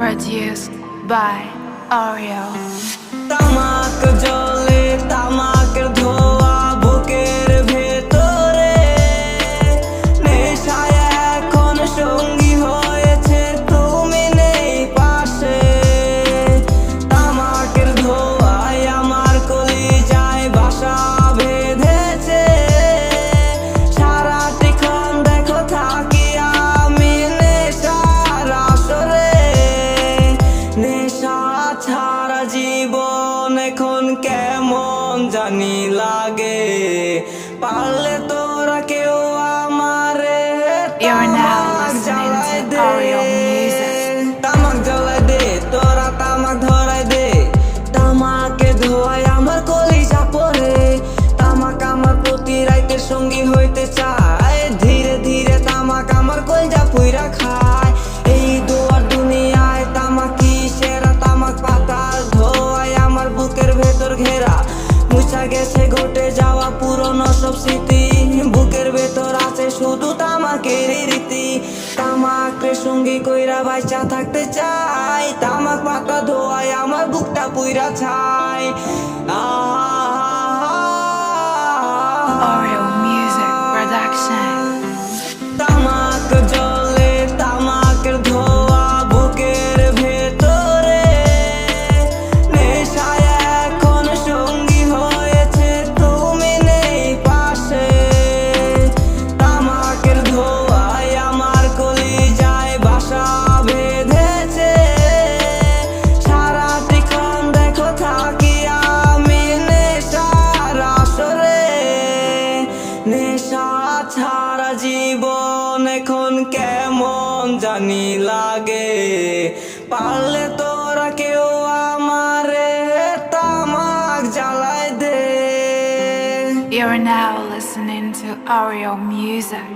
Produced by Oreo. তামাক জ্বলে তামাকের ধোয়া বুকের ভেতরে, নেশায় এখন সঙ্গী হয়েছে তুমি নেই পাশে। তামাকের ধোয়ায় আমার কলিজায় বাসা বেঁধেছে, সারাটিক্ষণ দেখো থাকি আমি নেশার আসরে। নেশা ছাড়া জীবন এখন কেমন জানি লাগে, পারলে তোরা কেউ আমারে You're now তামাক listening জ্বালায় to দে, Oreo Music. তামাক জ্বালায় দে, তোরা তামাক ধরায় দে। তামাকে ধোয়ায় আমার কলিজা পড়ে, তামাক আমার প্রতি রাইতের সঙ্গী হইতে চায়। ধীরে ধীরে তামাক আমার কলিজা পুইরা খায়। এই দোয়ার দুনিয়ায় তামাকি সেরা, তামাক পাতার ধোয়ায় আমার বুকের ভেতর ঘেরা। মুছা গেছে ঘটে যাওয়া পুরনো সব স্মৃতি, বুকের ভেতর আছে শুধু তামাকের রীতি। তামাকের সঙ্গী কইরা বাইচা থাকতে চাই, তামাক পাতা ধোয়ায় আমার বুকটা পুইরা ছাই। Oreo Music Production. তামাক জ্বলে তামাকের ধোয়া বুকের ভেতরে, নেশায় এখন সঙ্গী হয়েছে তুমি নেই পাশে। তামাকের ধোয়ায় আমার কলিজায় বাসা বেঁধেছে, সারাটিক্ষণ দেখো থাকি আমি নেশার আসরে। নেশা ছাড়া জীবন এখন কেমন জানি লাগে, পারলে তোরা কেউ আমারে তামাক জ্বালায় দে। You're now listening to Oreo Music.